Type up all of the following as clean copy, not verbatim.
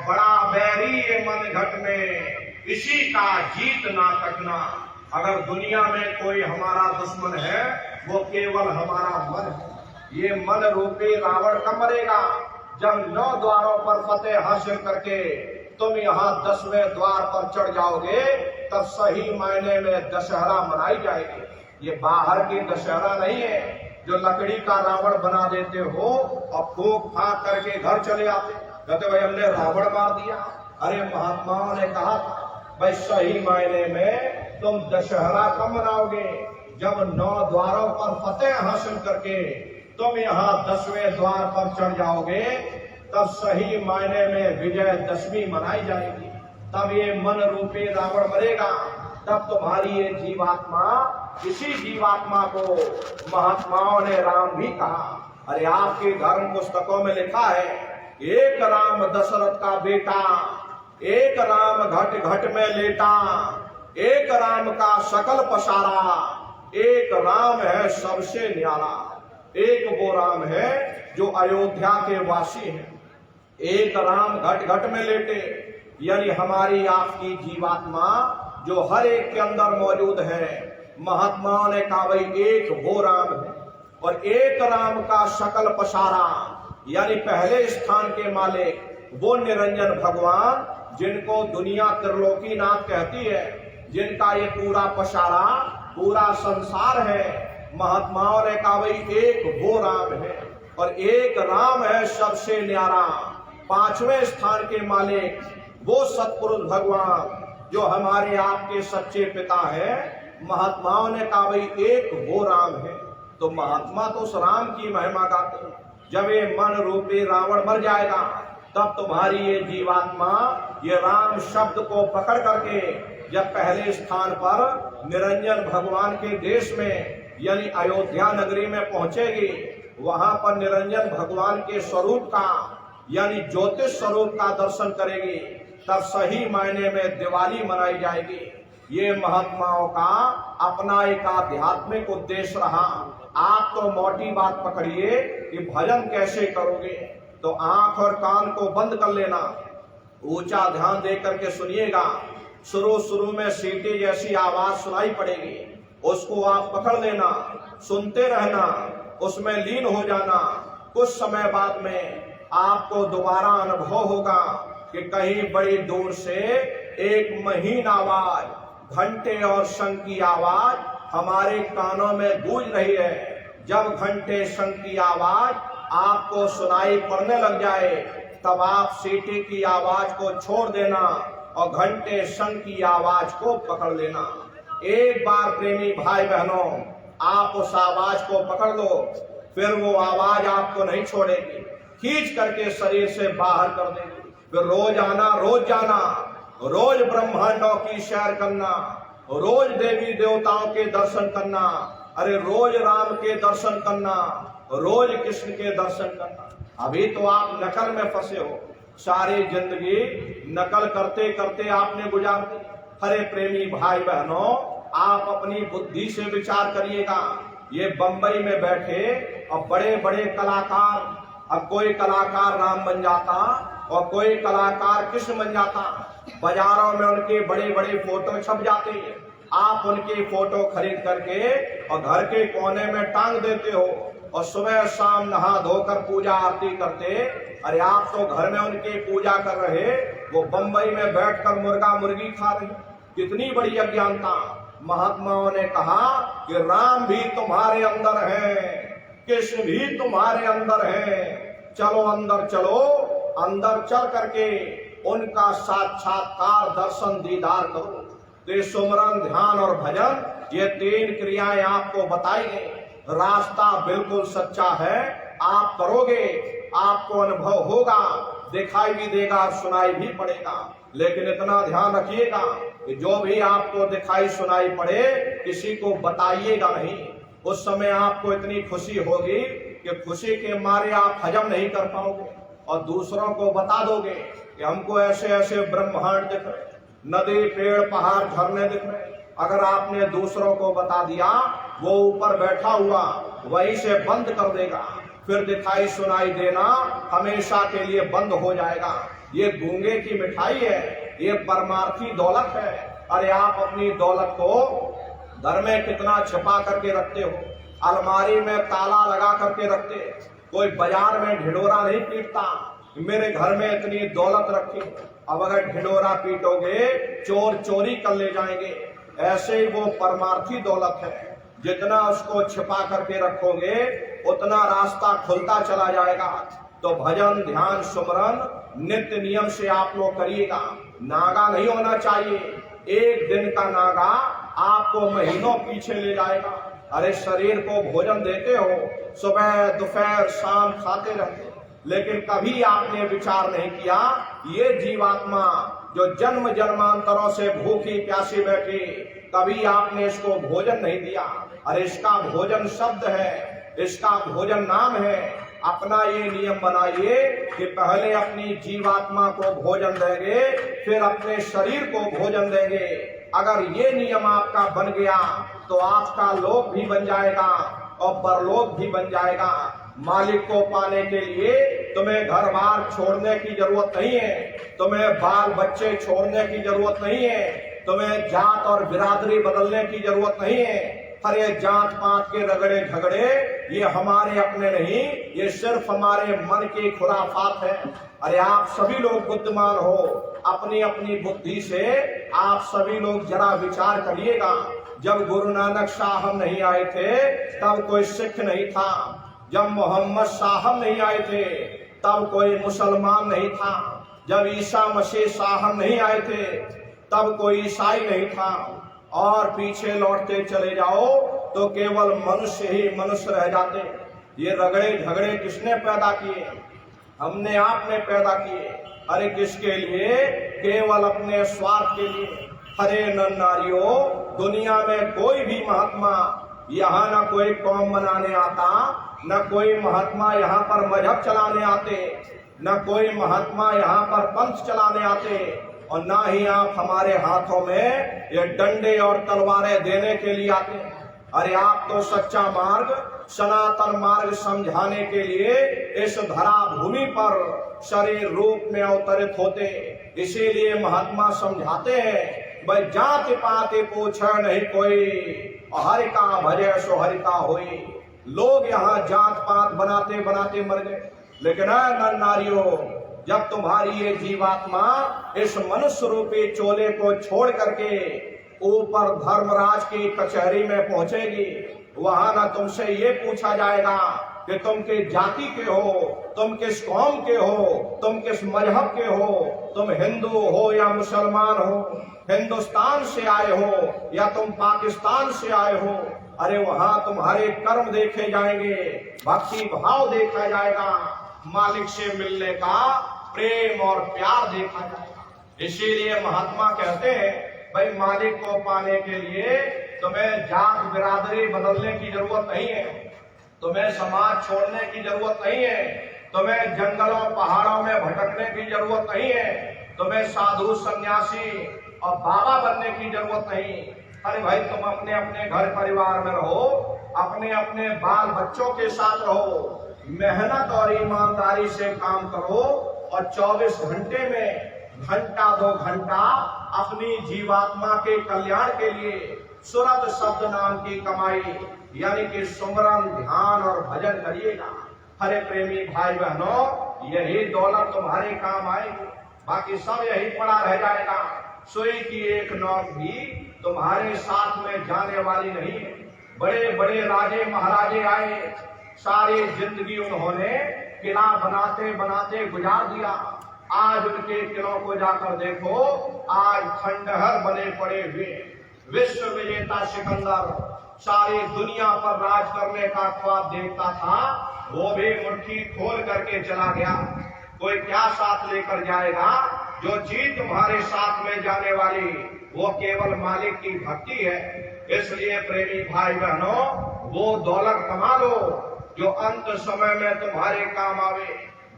बड़ा बैरी ये मन घट में, इसी का जीत ना कटना। अगर दुनिया में कोई हमारा दुश्मन है वो केवल हमारा मन है। ये मन रूपी रावण कब मरेगा? जब 9 द्वारों पर फतेह हासिल करके तुम यहाँ 10वें द्वार पर चढ़ जाओगे, तब सही मायने में दशहरा मनाई जाएगी। ये बाहर की दशहरा नहीं है जो लकड़ी का रावण बना देते हो और फूंक फांक करके घर चले आते, कहते भाई हमने रावण मार दिया। अरे महात्माओं ने कहा था भाई सही मायने में तुम दशहरा कब मनाओगे? जब 9 द्वारों पर फतेह हासिल करके तुम यहाँ 10वें द्वार पर चढ़ जाओगे, तब सही मायने में विजयदशमी मनाई जाएगी। तब ये मन रूपी रावण मरेगा। तब तुम्हारी ये जीवात्मा, इसी जीवात्मा को महात्माओं ने राम भी कहा। अरे आपके धर्म पुस्तकों में लिखा है, एक राम दशरथ का बेटा, एक राम घट घट में लेटा, एक राम का सकल पसारा, एक राम है सबसे न्यारा। एक वो राम है जो अयोध्या के वासी हैं। एक राम घट घट में लेटे, यानी हमारी आपकी जीवात्मा जो हर एक के अंदर मौजूद है। महात्माओं ने कहा भाई एक वो राम है। और एक राम का सकल पसारा, यानी पहले स्थान के मालिक वो निरंजन भगवान, जिनको दुनिया त्रिलोकीनाथ कहती है, जिनका ये पूरा पसारा पूरा संसार है। महात्माओं ने कहा भाई एक वो राम है और एक राम है सबसे न्यारा। 5वें स्थान के मालिक वो सतपुरुष भगवान जो हमारे आपके सच्चे पिता है। महात्माओं ने कहा भाई एक वो राम है। तो महात्मा तो उस राम की महिमा गाते हैं। जब ये मन रूपी रावण मर जाएगा, तब तुम्हारी ये जीवात्मा ये राम शब्द को पकड़ करके जब पहले स्थान पर निरंजन भगवान के देश में यानी अयोध्या नगरी में पहुंचेगी, वहां पर निरंजन भगवान के स्वरूप का यानी ज्योतिष स्वरूप का दर्शन करेगी। तब सही मायने में दिवाली मनाई जाएगी। ये महात्माओं का अपना एक आध्यात्मिक उद्देश्य रहा। आप तो मोटी बात पकड़िए कि भजन कैसे करोगे, तो आंख और कान को बंद कर लेना, ऊंचा ध्यान दे करके सुनिएगा। शुरू में सीटी जैसी आवाज सुनाई पड़ेगी, उसको आप पकड़ लेना, सुनते रहना, उसमें लीन हो जाना। कुछ समय बाद में आपको दोबारा अनुभव होगा कि कहीं बड़ी दूर से एक महीन आवाज, घंटे और शंख की आवाज हमारे कानों में गूंज रही है। जब घंटे शंख की आवाज आपको सुनाई पड़ने लग जाए, तब आप सीटी की आवाज को छोड़ देना और घंटे शंख की आवाज को पकड़ लेना। एक बार प्रेमी भाई बहनों, आप उस आवाज को पकड़ लो, फिर वो आवाज आपको नहीं छोड़ेगी, खींच करके शरीर से बाहर कर देगी। फिर रोज आना, रोज जाना, रोज ब्रह्मांडों की सैर करना, रोज देवी देवताओं के दर्शन करना, अरे रोज राम के दर्शन करना, रोज कृष्ण के दर्शन करना। अभी तो आप नकल में फंसे हो, सारी जिंदगी नकल करते करते आपने गुजार दी। अरे प्रेमी भाई बहनों, आप अपनी बुद्धि से विचार करिएगा। ये बंबई में बैठे और बड़े बड़े कलाकार, अब कोई कलाकार राम बन जाता और कोई कलाकार कृष्ण बन जाता। बाजारों में उनके बड़े बड़े फोटो छप जाते हैं। आप उनकी फोटो खरीद करके और घर के कोने में टांग देते हो और सुबह शाम नहा धोकर पूजा आरती करते। अरे आप तो घर में उनकी पूजा कर रहे, वो बंबई में बैठकर मुर्गा मुर्गी खा रहे। कितनी बड़ी अज्ञानता। महात्माओं ने कहा कि राम भी तुम्हारे अंदर है, कृष्ण भी तुम्हारे अंदर है, चलो अंदर चलो, अंदर चल करके उनका साक्षात्कार दर्शन दीदार करो। तो ये सुमरन, ध्यान और भजन, ये 3 क्रियाएं आपको बताई गई। रास्ता बिल्कुल सच्चा है, आप करोगे, आपको अनुभव होगा, दिखाई भी देगा, सुनाई भी पड़ेगा। लेकिन इतना ध्यान रखिएगा कि जो भी आपको दिखाई सुनाई पड़े, किसी को बताइएगा नहीं। उस समय आपको इतनी खुशी होगी कि खुशी के मारे आप हजम नहीं कर पाओगे और दूसरों को बता दोगे कि हमको ऐसे ऐसे ब्रह्मांड दिख रहे, नदी, पेड़, पहाड़, झरने दिख रहे। अगर आपने दूसरों को बता दिया, वो ऊपर बैठा हुआ वहीं से बंद कर देगा। फिर दिखाई सुनाई देना हमेशा के लिए बंद हो जाएगा। ये गूंगे की मिठाई है, ये परमार्थी दौलत है। अरे आप अपनी दौलत को घर में कितना छिपा करके रखते हो, अलमारी में ताला लगा करके रखते, कोई बाजार में ढिंढोरा नहीं पीटता मेरे घर में इतनी दौलत रखी, अब अगर ढिंढोरा पीटोगे चोर चोरी कर ले जाएंगे। ऐसे ही वो परमार्थी दौलत है, जितना उसको छिपा करके रखोगे उतना रास्ता खुलता चला जाएगा। तो भजन ध्यान सुमरन नित्य नियम से आप लोग करिएगा। नागा नहीं होना चाहिए, एक दिन का नागा आपको महीनों पीछे ले जाएगा। अरे शरीर को भोजन देते हो, सुबह दोपहर शाम खाते रहते, लेकिन कभी आपने विचार नहीं किया ये जीवात्मा जो जन्म जन्मांतरों से भूखी प्यासी बैठी, कभी आपने इसको भोजन नहीं दिया। अरे इसका भोजन शब्द है, इसका भोजन नाम है। अपना ये नियम बनाइए कि पहले अपनी जीवात्मा को भोजन देंगे, फिर अपने शरीर को भोजन देंगे। अगर ये नियम आपका बन गया तो आपका लोक भी बन जाएगा और परलोक भी बन जाएगा। मालिक को पाने के लिए तुम्हें घर बार छोड़ने की जरूरत नहीं है, तुम्हें बाल बच्चे छोड़ने की जरूरत नहीं है, तुम्हें जात और बिरादरी बदलने की जरूरत नहीं है। अरे जात पात के रगड़े झगड़े ये हमारे अपने नहीं, ये सिर्फ हमारे मन की खुराफात है। अरे आप सभी लोग बुद्धिमान हो, अपनी अपनी बुद्धि से आप सभी लोग जरा विचार करिएगा। जब गुरु नानक साहब नहीं आए थे तब कोई सिख नहीं था, जब मोहम्मद साहब नहीं आए थे तब कोई मुसलमान नहीं था, जब ईसा मसीह साहब नहीं आए थे तब कोई ईसाई नहीं था। और पीछे लौटते चले जाओ तो केवल मनुष्य ही मनुष्य रह जाते। ये रगड़े झगड़े किसने पैदा किए? हमने आपने पैदा किए। अरे किसके लिए? केवल अपने स्वार्थ के लिए। हरे नर नारियों, दुनिया में कोई भी महात्मा यहाँ न कोई कौम बनाने आता, न कोई महात्मा यहाँ पर मजहब चलाने आते, न कोई महात्मा यहाँ पर पंथ चलाने आते, और ना ही आप हमारे हाथों में ये डंडे और तलवारें देने के लिए आते। अरे आप तो सच्चा मार्ग, सनातन मार्ग समझाने के लिए इस धरा भूमि पर शरीर रूप में अवतरित होते। इसीलिए महात्मा समझाते हैं, भाई जाति पाति पूछे नहीं कोई, हरि का भजे सो हरि का होई। लोग यहाँ जात पात बनाते बनाते मर गए, लेकिन नर नारियों, जब तुम्हारी ये जीवात्मा इस मनुष्य रूपी चोले को छोड़ करके ऊपर धर्मराज की कचहरी में पहुंचेगी, वहां न तुमसे ये पूछा जाएगा कि तुम किस जाति के हो, तुम किस कौम के हो, तुम किस मजहब के हो, तुम हिंदू हो या मुसलमान हो, हिंदुस्तान से आए हो या तुम पाकिस्तान से आए हो। अरे वहां तुम्हारे कर्म देखे जाएंगे, भक्ति भाव देखा जाएगा, मालिक से मिलने का प्रेम और प्यार देखा जाएगा। इसीलिए महात्मा कहते हैं, भाई मालिक को पाने के लिए तुम्हें जात बिरादरी बदलने की जरूरत नहीं है, तुम्हें समाज छोड़ने की जरूरत नहीं है, तुम्हें जंगलों पहाड़ों में भटकने की जरूरत नहीं है, तुम्हें साधु सन्यासी और बाबा बनने की जरूरत नहीं। अरे भाई तुम अपने अपने घर परिवार में रहो, अपने अपने बाल बच्चों के साथ रहो, मेहनत और ईमानदारी से काम करो और 24 घंटे में घंटा 2 घंटा अपनी जीवात्मा के कल्याण के लिए सुरत शब्द नाम की कमाई यानी कि सुमरन ध्यान और भजन करिएगा। हरे प्रेमी भाई बहनों, यही दौलत तुम्हारे काम आएगी, बाकी सब यही पड़ा रह जाएगा। सुई की एक नौक भी तुम्हारे साथ में जाने वाली नहीं है। बड़े बड़े राजे महाराजे आए, सारी जिंदगी उन्होंने किला बनाते बनाते गुजार दिया। आज उनके किलों को जाकर देखो, आज खंडहर बने पड़े हुए। विश्व विजेता सिकंदर सारी दुनिया पर राज करने का ख्वाब देखता था, वो भी मुट्ठी खोल करके चला गया। कोई क्या साथ लेकर जाएगा? जो चीज तुम्हारे साथ में जाने वाली वो केवल मालिक की भक्ति है। इसलिए प्रेमी भाई बहनों, वो दौलत कमा लो जो अंत समय में तुम्हारे काम आवे।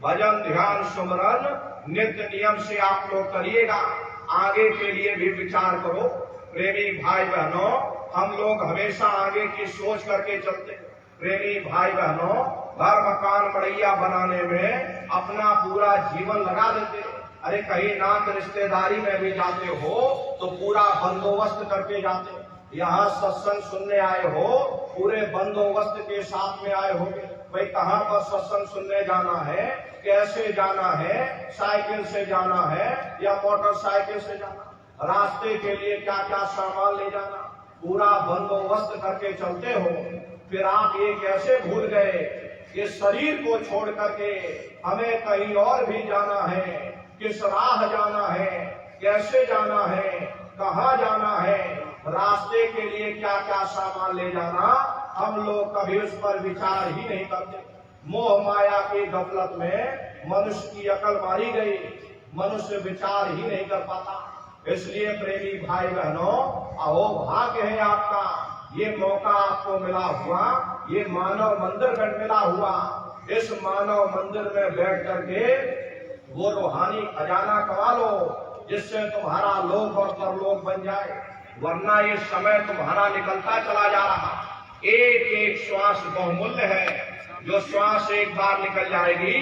भजन ध्यान सुमरन नित्य नियम से आप लोग करिएगा। आगे के लिए भी विचार करो। प्रेमी भाई बहनों, हम लोग हमेशा आगे की सोच करके चलते। प्रेमी भाई बहनों, घर मकान बढ़िया बनाने में अपना पूरा जीवन लगा देते। अरे कहीं नात रिश्तेदारी में भी जाते हो तो पूरा बंदोबस्त करके जाते। यहाँ सत्संग सुनने आए हो, पूरे बंदोबस्त के साथ में आए हो। भाई कहाँ पर सत्संग सुनने जाना है, कैसे जाना है, साइकिल से जाना है या मोटरसाइकिल से जाना, रास्ते के लिए क्या क्या सामान ले जाना, पूरा बंदोबस्त करके चलते हो। फिर आप ये कैसे भूल गए कि शरीर को छोड़ करके हमें कहीं और भी जाना है, किस राह जाना है, कैसे जाना है, कहाँ जाना है, रास्ते के लिए क्या क्या सामान ले जाना, हम लोग कभी उस पर विचार ही नहीं करते। मोह माया की गफलत में मनुष्य की अकल मारी गई, मनुष्य विचार ही नहीं कर पाता। इसलिए प्रेमी भाई बहनों, अहो भाग्य है आपका, ये मौका आपको मिला हुआ, ये मानव मंदिर मिला हुआ। इस मानव मंदिर में बैठ करके वो रूहानी खजाना कमा लो, जिससे तुम्हारा लोक और परलोक बन जाए। वरना ये समय तुम्हारा निकलता चला जा रहा। एक एक श्वास बहुमूल्य है। जो श्वास एक बार निकल जाएगी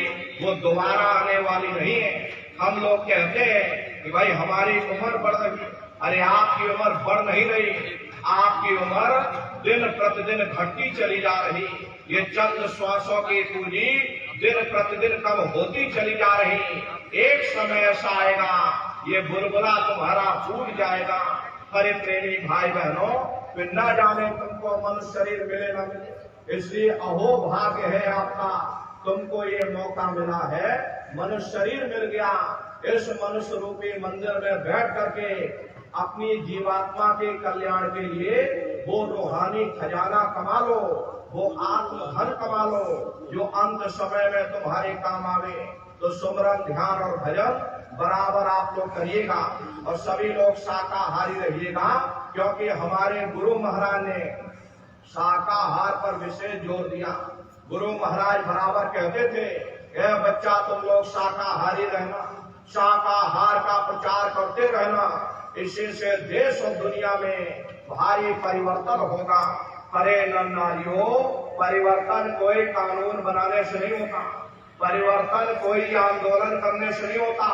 वो दोबारा आने वाली नहीं है। हम लोग कहते हैं कि भाई हमारी उम्र बढ़ रही। अरे आपकी उम्र बढ़ नहीं रही, आपकी उम्र दिन प्रतिदिन घटती चली जा रही। ये चंद श्वासों की पूंजी दिन प्रतिदिन कम होती चली जा रही। एक समय ऐसा आएगा ये बुलबुला तुम्हारा फूट जाएगा। अरे प्रेमी भाई बहनों, फिर न जाने तुमको मनुष्य शरीर मिले न मिले। इसलिए अहो भाग्य है आपका, तुमको ये मौका मिला है, मनुष्य शरीर मिल गया। इस मनुष्य रूपी मंदिर में बैठ करके अपनी जीवात्मा के कल्याण के लिए वो रूहानी खजाना कमा लो, वो आत्मधन कमा लो, जो अंत समय में तुम्हारे काम आवे। तो सुमरन, ध्यान और भजन बराबर आप लोग करिएगा और सभी लोग शाकाहारी रहिएगा, क्योंकि हमारे गुरु महाराज ने शाकाहार पर विशेष जोर दिया। गुरु महाराज बराबर कहते थे, ए बच्चा तुम लोग शाकाहारी रहना, शाकाहार का प्रचार करते रहना, इसी से देश और दुनिया में भारी परिवर्तन होगा। अरे नारियों, परिवर्तन कोई कानून बनाने से नहीं होता, परिवर्तन कोई आंदोलन करने से नहीं होता,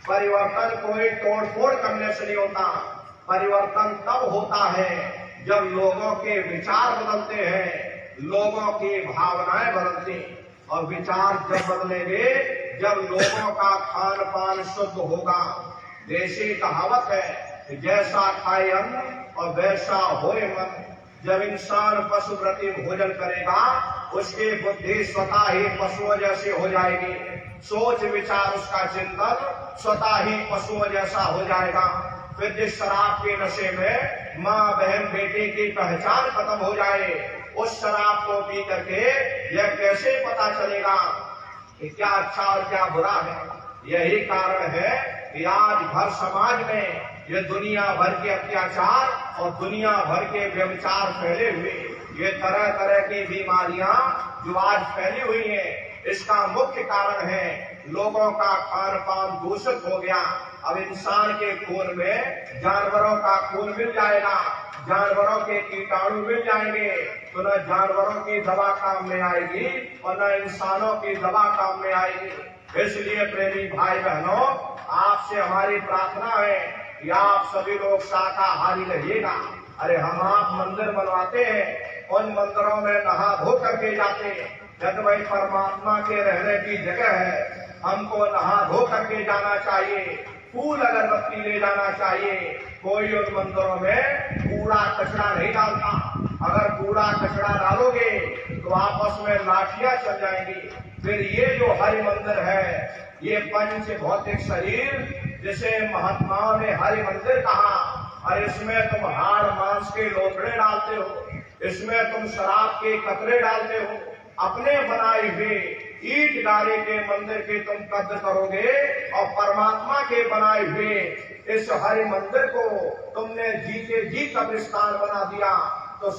परिवर्तन कोई तोड़फोड़ करने से नहीं होता। परिवर्तन तब होता है जब लोगों के विचार बदलते हैं, लोगों की भावनाएं बदलती। और विचार जब बदलेंगे जब लोगों का खान पान शुद्ध होगा। देशी कहावत है कि जैसा खाए अन्न और वैसा होए मन। जब इंसान पशुप्रति भोजन करेगा उसकी बुद्धि स्वतः ही पशुओं जैसी हो जाएगी, सोच विचार उसका चिंतन स्वतः ही पशुओं जैसा हो जाएगा। फिर जिस शराब के नशे में माँ बहन बेटे की पहचान खत्म हो जाए, उस शराब को पी करके यह कैसे पता चलेगा कि क्या अच्छा और क्या बुरा है। यही कारण है कि आज हर समाज में ये दुनिया भर के अत्याचार और दुनिया भर के व्यभिचार फैले हुए, ये तरह तरह की बीमारियां जो आज फैली हुई हैं, इसका मुख्य कारण है लोगों का खान पान दूषित हो गया। अब इंसान के खून में जानवरों का खून मिल जाएगा, जानवरों के कीटाणु मिल जाएंगे, तो न जानवरों की दवा काम में आएगी और न इंसानों की दवा काम में आएगी। इसलिए प्रेमी भाई बहनों, आपसे हमारी प्रार्थना है कि आप सभी लोग शाकाहारी रहिएगा। अरे हम आप मंदिर बनवाते हैं, उन मंदिरों में नहा धो करके जाते हैं। जब भाई परमात्मा के रहने की जगह है, हमको नहा धो करके जाना चाहिए, फूल अगरबत्ती ले जाना चाहिए। कोई उन मंदिरों में कूड़ा कचरा नहीं डालता। अगर कूड़ा कचरा डालोगे तो आपस में लाठियां चल जाएंगी। फिर ये जो हरि मंदिर है, ये पंच भौतिक शरीर जिसे महात्माओं ने हरि मंदिर कहा, और इसमें तुम हाड़ मांस के लोथड़े डालते हो, इसमें तुम शराब के कतरे डालते हो, अपने बनाए हुए ईट गारे के मंदिर के तुम कब्ज करोगे और परमात्मा के बनाए हुए इस हरि मंदिर को तुमने जी के जी कब्रिस्तान बना दिया। तो